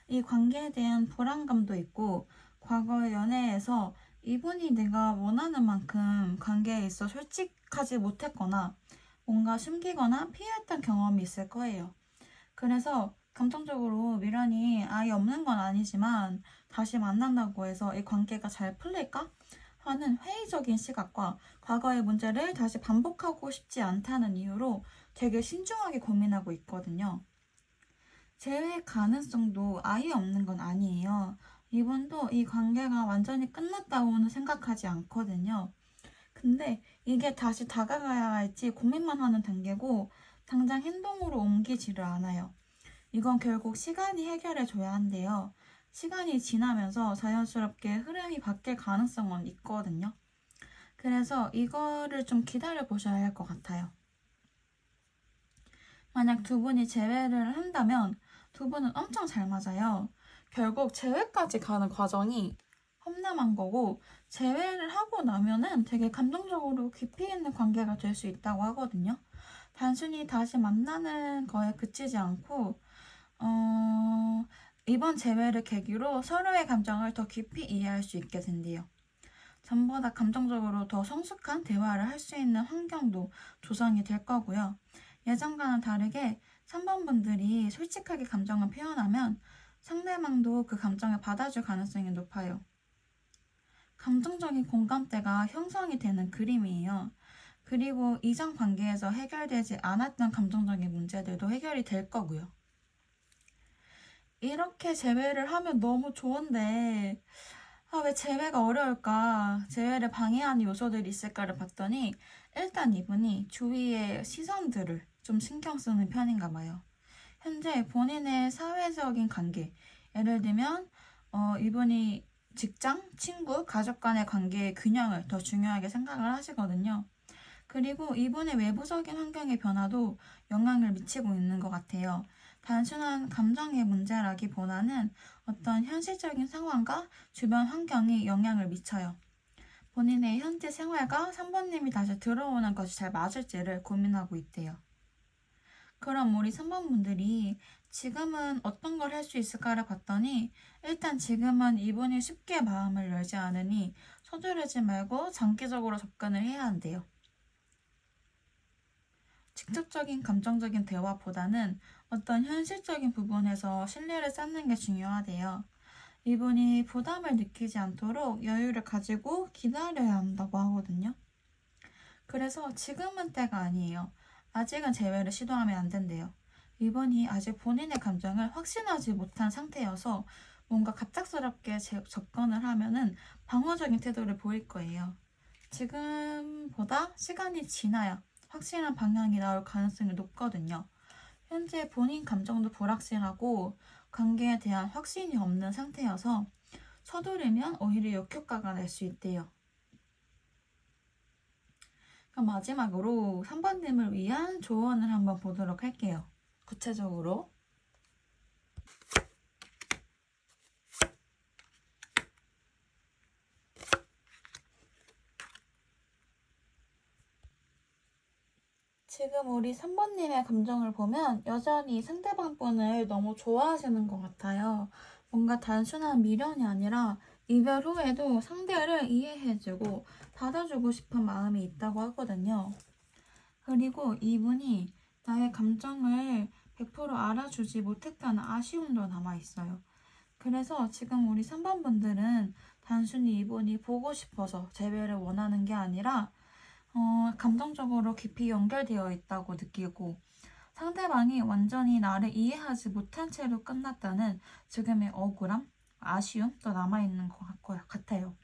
이 관계에 대한 불안감도 있고 과거의 연애에서 이분이 내가 원하는 만큼 관계에 있어 솔직하지 못했거나 뭔가 숨기거나 피했던 경험이 있을 거예요. 그래서 감정적으로 미련이 아예 없는 건 아니지만 다시 만난다고 해서 이 관계가 잘 풀릴까? 하는 회의적인 시각과 과거의 문제를 다시 반복하고 싶지 않다는 이유로 되게 신중하게 고민하고 있거든요. 재회 가능성도 아예 없는 건 아니에요. 이분도 이 관계가 완전히 끝났다고는 생각하지 않거든요. 근데 이게 다시 다가가야 할지 고민만 하는 단계고 당장 행동으로 옮기지를 않아요. 이건 결국 시간이 해결해 줘야 한대요. 시간이 지나면서 자연스럽게 흐름이 바뀔 가능성은 있거든요. 그래서 이거를 좀 기다려 보셔야 할 것 같아요. 만약 두 분이 재회를 한다면 두 분은 엄청 잘 맞아요. 결국 재회까지 가는 과정이 험난한 거고 재회를 하고 나면은 되게 감정적으로 깊이 있는 관계가 될 수 있다고 하거든요. 단순히 다시 만나는 거에 그치지 않고 이번 재회를 계기로 서로의 감정을 더 깊이 이해할 수 있게 된대요. 전보다 감정적으로 더 성숙한 대화를 할 수 있는 환경도 조성이 될 거고요. 예전과는 다르게 3번 분들이 솔직하게 감정을 표현하면 상대방도 그 감정을 받아줄 가능성이 높아요. 감정적인 공감대가 형성이 되는 그림이에요. 그리고 이전 관계에서 해결되지 않았던 감정적인 문제들도 해결이 될 거고요. 이렇게 재회를 하면 너무 좋은데, 왜 재회가 어려울까? 재회를 방해하는 요소들이 있을까를 봤더니, 일단 이분이 주위의 시선들을 좀 신경 쓰는 편인가 봐요. 현재 본인의 사회적인 관계, 예를 들면, 이분이 직장, 친구, 가족 간의 관계의 균형을 더 중요하게 생각을 하시거든요. 그리고 이분의 외부적인 환경의 변화도 영향을 미치고 있는 것 같아요. 단순한 감정의 문제라기보다는 어떤 현실적인 상황과 주변 환경이 영향을 미쳐요. 본인의 현재 생활과 3번님이 다시 들어오는 것이 잘 맞을지를 고민하고 있대요. 그럼 우리 3번분들이 지금은 어떤 걸 할 수 있을까를 봤더니 일단 지금은 이분이 쉽게 마음을 열지 않으니 서두르지 말고 장기적으로 접근을 해야 한대요. 직접적인 감정적인 대화보다는 어떤 현실적인 부분에서 신뢰를 쌓는 게 중요하대요. 이분이 부담을 느끼지 않도록 여유를 가지고 기다려야 한다고 하거든요. 그래서 지금은 때가 아니에요. 아직은 재회를 시도하면 안 된대요. 이분이 아직 본인의 감정을 확신하지 못한 상태여서 뭔가 갑작스럽게 접근을 하면은 방어적인 태도를 보일 거예요. 지금보다 시간이 지나야 확실한 방향이 나올 가능성이 높거든요. 현재 본인 감정도 불확실하고 관계에 대한 확신이 없는 상태여서 서두르면 오히려 역효과가 날 수 있대요. 그럼 마지막으로 3번님을 위한 조언을 한번 보도록 할게요. 구체적으로 지금 우리 3번님의 감정을 보면 여전히 상대방 분을 너무 좋아하시는 것 같아요. 뭔가 단순한 미련이 아니라 이별 후에도 상대를 이해해주고 받아주고 싶은 마음이 있다고 하거든요. 그리고 이분이 나의 감정을 100% 알아주지 못했다는 아쉬움도 남아있어요. 그래서 지금 우리 3번 분들은 단순히 이분이 보고 싶어서 재회를 원하는 게 아니라 감정적으로 깊이 연결되어 있다고 느끼고 상대방이 완전히 나를 이해하지 못한 채로 끝났다는 지금의 억울함, 아쉬움도 남아있는 것 같아요.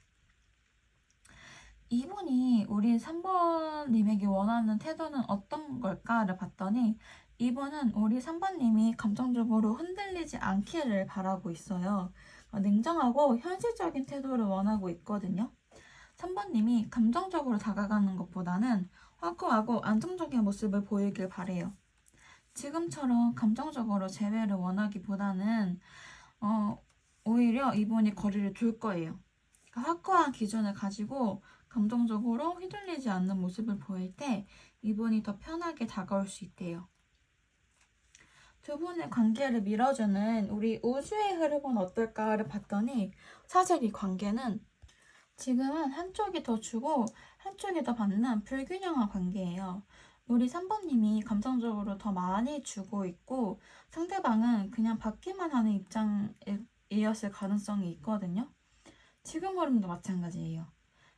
이분이 우리 3번님에게 원하는 태도는 어떤 걸까를 봤더니 이분은 우리 3번님이 감정적으로 흔들리지 않기를 바라고 있어요. 냉정하고 현실적인 태도를 원하고 있거든요. 3번님이 감정적으로 다가가는 것보다는 화구하고 안정적인 모습을 보이길 바래요. 지금처럼 감정적으로 재회를 원하기보다는 오히려 이분이 거리를 둘 거예요. 그러니까 확고한 기준을 가지고 감정적으로 휘둘리지 않는 모습을 보일 때 이분이 더 편하게 다가올 수 있대요. 두 분의 관계를 밀어주는 우리 우주의 흐름은 어떨까를 봤더니 사실 이 관계는 지금은 한쪽이 더 주고 한쪽이 더 받는 불균형한 관계예요. 우리 3번님이 감정적으로 더 많이 주고 있고 상대방은 그냥 받기만 하는 입장이었을 가능성이 있거든요. 지금 흐름도 마찬가지예요.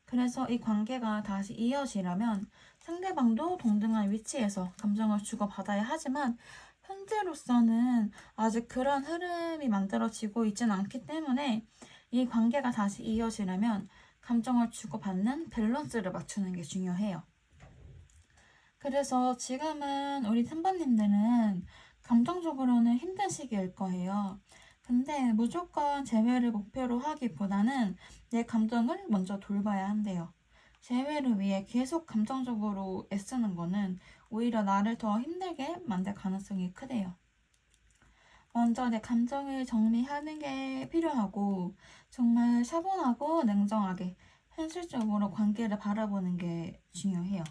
그래서 이 관계가 다시 이어지려면 상대방도 동등한 위치에서 감정을 주고받아야 하지만 현재로서는 아직 그런 흐름이 만들어지고 있지는 않기 때문에 이 관계가 다시 이어지려면 감정을 주고받는 밸런스를 맞추는 게 중요해요. 그래서 지금은 우리 3번님들은 감정적으로는 힘든 시기일 거예요. 근데 무조건 재회를 목표로 하기보다는 내 감정을 먼저 돌봐야 한대요. 재회를 위해 계속 감정적으로 애쓰는 거는 오히려 나를 더 힘들게 만들 가능성이 크대요. 먼저 내 감정을 정리하는 게 필요하고 정말 차분하고 냉정하게 현실적으로 관계를 바라보는 게 중요해요.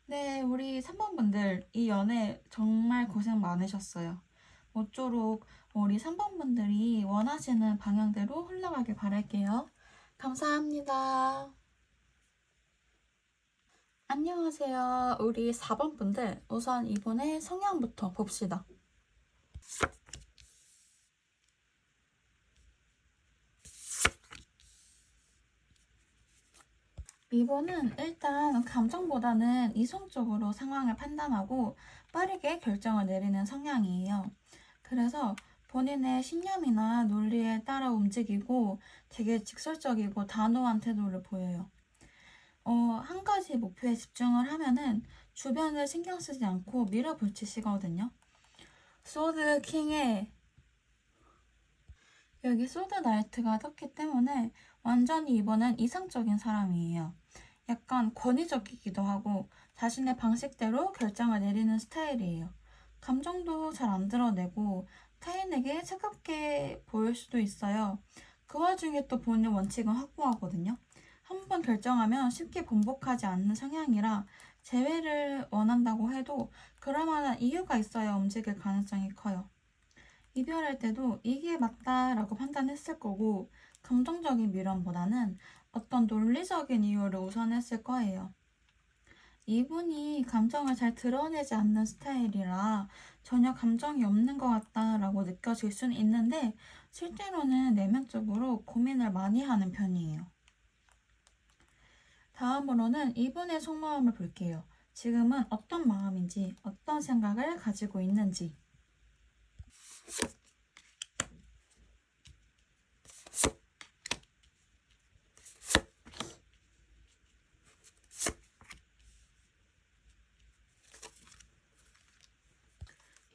네, 우리 3번분들 이 연애 정말 고생 많으셨어요. 모쪼록 우리 3번분들이 원하시는 방향대로 흘러가길 바랄게요. 감사합니다. 안녕하세요. 우리 4번분들 우선 이분의 성향부터 봅시다. 이번은 일단 감정보다는 이성적으로 상황을 판단하고 빠르게 결정을 내리는 성향이에요. 그래서 본인의 신념이나 논리에 따라 움직이고 되게 직설적이고 단호한 태도를 보여요. 한 가지 목표에 집중을 하면은 주변을 신경 쓰지 않고 밀어붙이시거든요. 소드 킹에 여기 소드 나이트가 떴기 때문에 완전히 이번엔 이상적인 사람이에요. 약간 권위적이기도 하고 자신의 방식대로 결정을 내리는 스타일이에요. 감정도 잘 안 드러내고 타인에게 차갑게 보일 수도 있어요. 그 와중에 또 본인 원칙은 확고하거든요. 한번 결정하면 쉽게 번복하지 않는 성향이라 재회를 원한다고 해도 그럴 만한 이유가 있어야 움직일 가능성이 커요. 이별할 때도 이게 맞다라고 판단했을 거고 감정적인 미련보다는 어떤 논리적인 이유를 우선했을 거예요. 이분이 감정을 잘 드러내지 않는 스타일이라 전혀 감정이 없는 것 같다라고 느껴질 수는 있는데 실제로는 내면적으로 고민을 많이 하는 편이에요. 다음으로는 이분의 속마음을 볼게요. 지금은 어떤 마음인지, 어떤 생각을 가지고 있는지.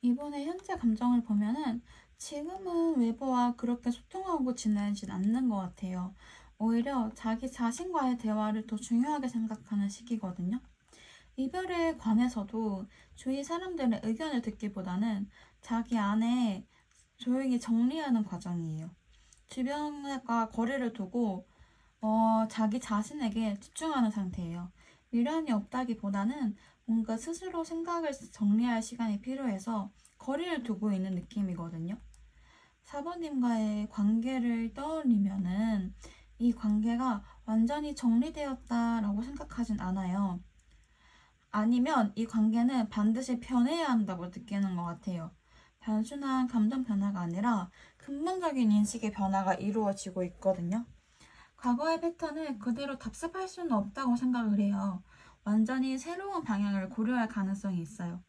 이분의 현재 감정을 보면은 지금은 외부와 그렇게 소통하고 지내진 않는 것 같아요. 오히려 자기 자신과의 대화를 더 중요하게 생각하는 시기거든요. 이별에 관해서도 주위 사람들의 의견을 듣기보다는 자기 안에 조용히 정리하는 과정이에요. 주변과 거리를 두고 자기 자신에게 집중하는 상태예요. 미련이 없다기보다는 뭔가 스스로 생각을 정리할 시간이 필요해서 거리를 두고 있는 느낌이거든요. 사부님과의 관계를 떠올리면은 이 관계가 완전히 정리되었다라고 생각하진 않아요. 아니면 이 관계는 반드시 변해야 한다고 느끼는 것 같아요. 단순한 감정 변화가 아니라 근본적인 인식의 변화가 이루어지고 있거든요. 과거의 패턴을 그대로 답습할 수는 없다고 생각을 해요. 완전히 새로운 방향을 고려할 가능성이 있어요.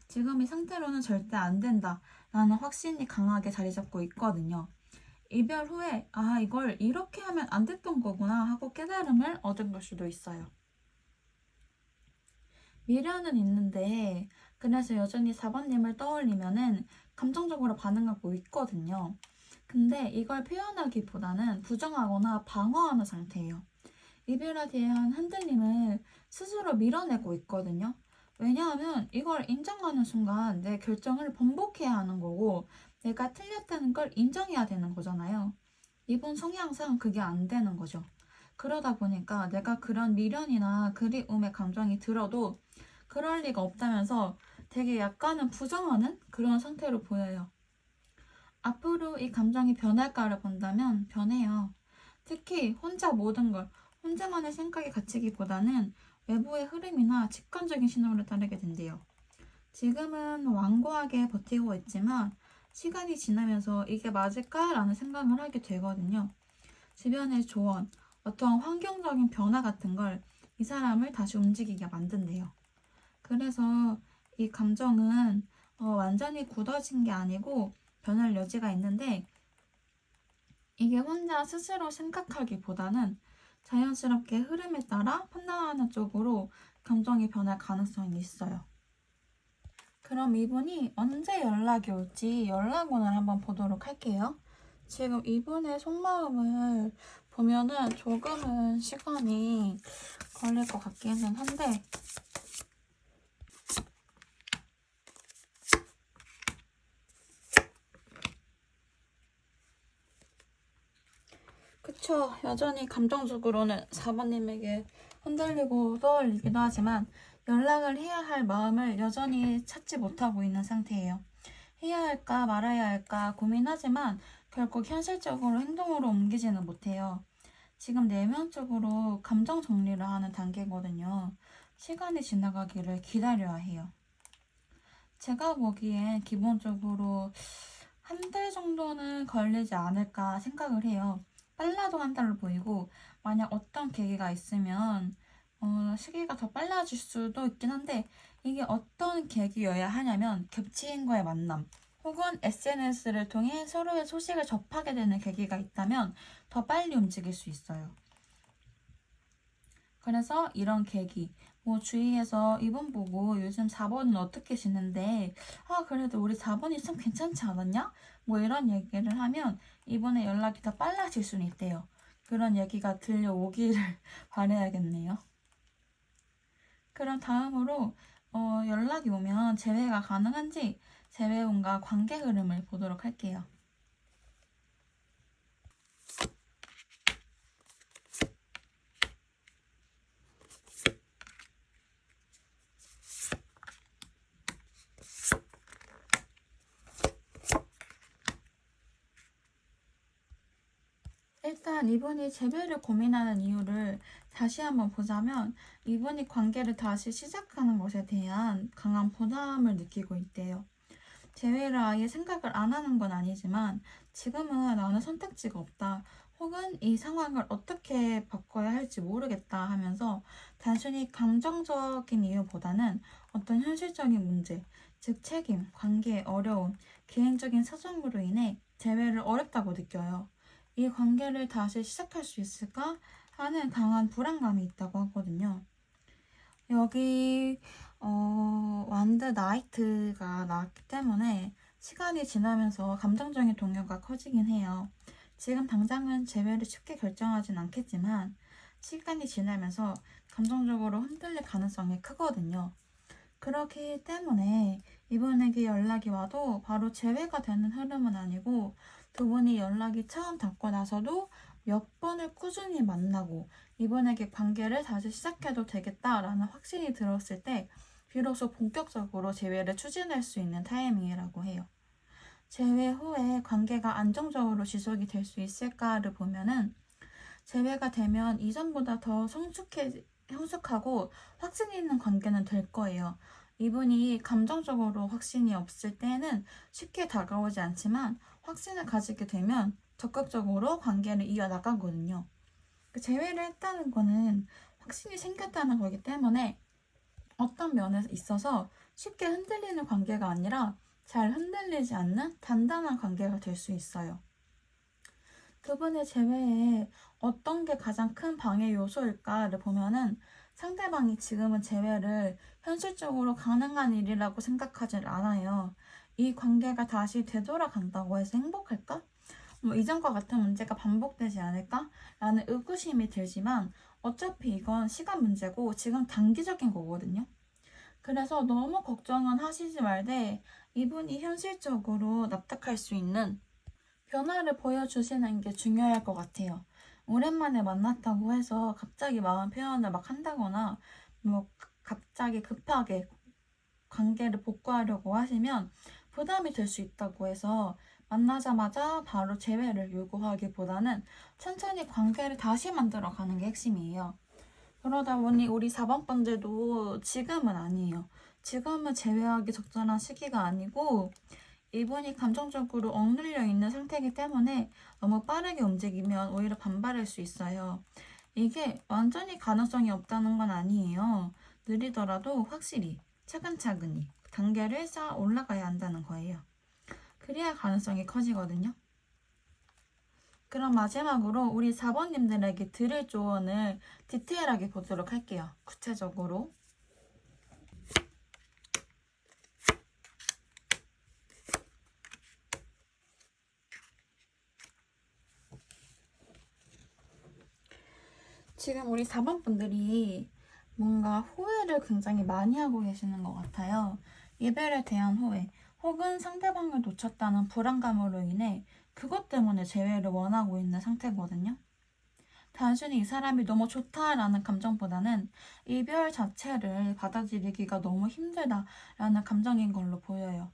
지금 이 상태로는 절대 안 된다 라는 확신이 강하게 자리 잡고 있거든요. 이별 후에 이걸 이렇게 하면 안 됐던 거구나 하고 깨달음을 얻은 걸 수도 있어요. 미련은 있는데 그래서 여전히 4번님을 떠올리면은 감정적으로 반응하고 있거든요. 근데 이걸 표현하기보다는 부정하거나 방어하는 상태예요. 이별에 대한 흔들림을 스스로 밀어내고 있거든요. 왜냐하면 이걸 인정하는 순간 내 결정을 번복해야 하는 거고 내가 틀렸다는 걸 인정해야 되는 거잖아요. 이분 성향상 그게 안 되는 거죠. 그러다 보니까 내가 그런 미련이나 그리움의 감정이 들어도 그럴 리가 없다면서 되게 약간은 부정하는 그런 상태로 보여요. 앞으로 이 감정이 변할까를 본다면 변해요. 특히 혼자 모든 걸 혼자만의 생각에 갇히기보다는 외부의 흐름이나 직관적인 신호를 따르게 된대요. 지금은 완고하게 버티고 있지만 시간이 지나면서 이게 맞을까라는 생각을 하게 되거든요. 주변의 조언, 어떤 환경적인 변화 같은 걸 이 사람을 다시 움직이게 만든대요. 그래서 이 감정은 완전히 굳어진 게 아니고 변할 여지가 있는데 이게 혼자 스스로 생각하기보다는 자연스럽게 흐름에 따라 판단하는 쪽으로 감정이 변할 가능성이 있어요. 그럼 이분이 언제 연락이 올지 연락원을 한번 보도록 할게요. 지금 이분의 속마음을 보면은 조금은 시간이 걸릴 것 같기는 한데 그쵸. 여전히 감정적으로는 4번님에게 흔들리고 떠올리기도 하지만 연락을 해야 할 마음을 여전히 찾지 못하고 있는 상태예요. 해야 할까 말아야 할까 고민하지만 결국 현실적으로 행동으로 옮기지는 못해요. 지금 내면적으로 감정 정리를 하는 단계거든요. 시간이 지나가기를 기다려야 해요. 제가 보기엔 기본적으로 한 달 정도는 걸리지 않을까 생각을 해요. 빨라도 한 달로 보이고, 만약 어떤 계기가 있으면 시기가 더 빨라질 수도 있긴 한데, 이게 어떤 계기여야 하냐면 겹치인과의 만남 혹은 SNS를 통해 서로의 소식을 접하게 되는 계기가 있다면 더 빨리 움직일 수 있어요. 그래서 이런 계기, 뭐 주위에서 이분 보고 요즘 4번은 어떻게 지는데, 아, 그래도 우리 4번이 참 괜찮지 않았냐? 뭐 이런 얘기를 하면 이번에 연락이 더 빨라질 수는 있대요. 그런 얘기가 들려오기를 바라야겠네요. 그럼 다음으로 연락이 오면 재회가 가능한지 재회운과 관계 흐름을 보도록 할게요. 일단 이분이 재회를 고민하는 이유를 다시 한번 보자면 이분이 관계를 다시 시작하는 것에 대한 강한 부담을 느끼고 있대요. 재회를 아예 생각을 안 하는 건 아니지만 지금은 나는 선택지가 없다. 혹은 이 상황을 어떻게 바꿔야 할지 모르겠다 하면서 단순히 감정적인 이유보다는 어떤 현실적인 문제, 즉 책임, 관계의 어려움, 개인적인 사정으로 인해 재회를 어렵다고 느껴요. 이 관계를 다시 시작할 수 있을까 하는 강한 불안감이 있다고 하거든요. 여기 완드 나이트가 나왔기 때문에 시간이 지나면서 감정적인 동요가 커지긴 해요. 지금 당장은 재회를 쉽게 결정하진 않겠지만 시간이 지나면서 감정적으로 흔들릴 가능성이 크거든요. 그렇기 때문에 이분에게 연락이 와도 바로 재회가 되는 흐름은 아니고 두 분이 연락이 처음 닿고 나서도 몇 번을 꾸준히 만나고 이분에게 관계를 다시 시작해도 되겠다라는 확신이 들었을 때 비로소 본격적으로 재회를 추진할 수 있는 타이밍이라고 해요. 재회 후에 관계가 안정적으로 지속이 될 수 있을까를 보면은 재회가 되면 이전보다 더 성숙하고 확신 있는 관계는 될 거예요. 이분이 감정적으로 확신이 없을 때는 쉽게 다가오지 않지만 확신을 가지게 되면 적극적으로 관계를 이어나가거든요. 재회를 했다는 거는 확신이 생겼다는 거기 때문에 어떤 면에 있어서 쉽게 흔들리는 관계가 아니라 잘 흔들리지 않는 단단한 관계가 될 수 있어요. 두 분의 재회에 어떤 게 가장 큰 방해 요소일까를 보면은 상대방이 지금은 재회를 현실적으로 가능한 일이라고 생각하지 않아요. 이 관계가 다시 되돌아간다고 해서 행복할까? 뭐 이전과 같은 문제가 반복되지 않을까? 라는 의구심이 들지만 어차피 이건 시간 문제고 지금 단기적인 거거든요. 그래서 너무 걱정은 하시지 말되 이분이 현실적으로 납득할 수 있는 변화를 보여주시는 게 중요할 것 같아요. 오랜만에 만났다고 해서 갑자기 마음 표현을 막 한다거나 뭐 갑자기 급하게 관계를 복구하려고 하시면 부담이 될 수 있다고 해서 만나자마자 바로 재회를 요구하기보다는 천천히 관계를 다시 만들어 가는 게 핵심이에요. 그러다 보니 우리 4번 분들도 지금은 아니에요. 지금은 재회하기 적절한 시기가 아니고 이분이 감정적으로 억눌려 있는 상태이기 때문에 너무 빠르게 움직이면 오히려 반발할 수 있어요. 이게 완전히 가능성이 없다는 건 아니에요. 느리더라도 확실히 차근차근히 단계를 쌓아 올라가야 한다는 거예요. 그래야 가능성이 커지거든요. 그럼 마지막으로 우리 4번님들에게 드릴 조언을 디테일하게 보도록 할게요. 구체적으로. 지금 우리 4번 분들이 뭔가 후회를 굉장히 많이 하고 계시는 것 같아요. 이별에 대한 후회, 혹은 상대방을 놓쳤다는 불안감으로 인해 그것 때문에 재회를 원하고 있는 상태거든요. 단순히 이 사람이 너무 좋다라는 감정보다는 이별 자체를 받아들이기가 너무 힘들다라는 감정인 걸로 보여요.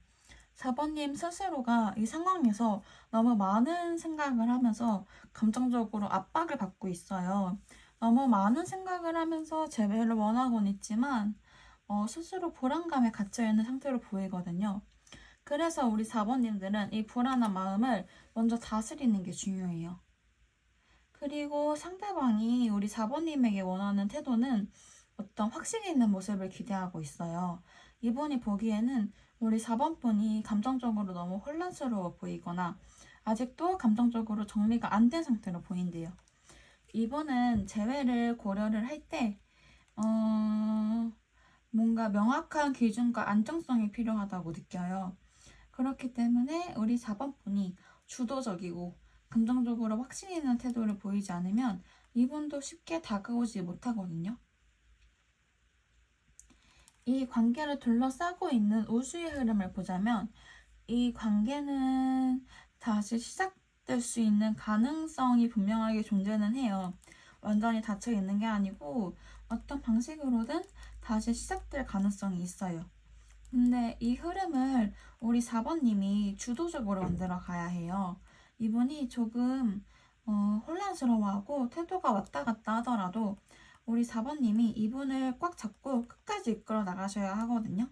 4번님 스스로가 이 상황에서 너무 많은 생각을 하면서 감정적으로 압박을 받고 있어요. 너무 많은 생각을 하면서 재회를 원하곤 있지만 스스로 불안감에 갇혀있는 상태로 보이거든요. 그래서 우리 4번님들은 이 불안한 마음을 먼저 다스리는 게 중요해요. 그리고 상대방이 우리 4번님에게 원하는 태도는 어떤 확신 있는 모습을 기대하고 있어요. 이분이 보기에는 우리 4번 분이 감정적으로 너무 혼란스러워 보이거나 아직도 감정적으로 정리가 안 된 상태로 보인대요. 이분은 재회를 고려를 할 때, 뭔가 명확한 기준과 안정성이 필요하다고 느껴요. 그렇기 때문에 우리 4번 분이 주도적이고 감정적으로 확신 있는 태도를 보이지 않으면 이분도 쉽게 다가오지 못하거든요. 이 관계를 둘러싸고 있는 우주의 흐름을 보자면 이 관계는 다시 시작될 수 있는 가능성이 분명하게 존재는 해요. 완전히 닫혀 있는 게 아니고 어떤 방식으로든 다시 시작될 가능성이 있어요. 근데 이 흐름을 우리 4번님이 주도적으로 만들어 가야 해요. 이분이 조금 혼란스러워하고 태도가 왔다 갔다 하더라도 우리 4번님이 이분을 꽉 잡고 끝까지 이끌어 나가셔야 하거든요.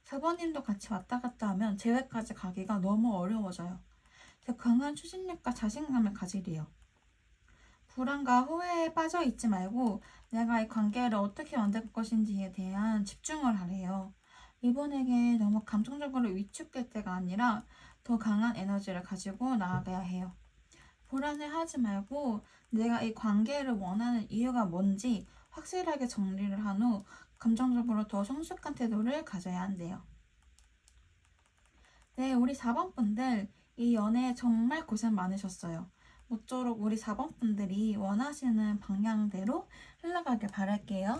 4번님도 같이 왔다 갔다 하면 재회까지 가기가 너무 어려워져요. 강한 추진력과 자신감을 가지래요. 불안과 후회에 빠져 있지 말고 내가 이 관계를 어떻게 만들 것인지에 대한 집중을 하래요. 이분에게 너무 감정적으로 위축될 때가 아니라 더 강한 에너지를 가지고 나아가야 해요. 불안해하지 말고 내가 이 관계를 원하는 이유가 뭔지 확실하게 정리를 한 후 감정적으로 더 성숙한 태도를 가져야 한대요. 네, 우리 4번 분들 이 연애 정말 고생 많으셨어요. 모쪼록 우리 4번 분들이 원하시는 방향대로 흘러가길 바랄게요.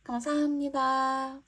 감사합니다.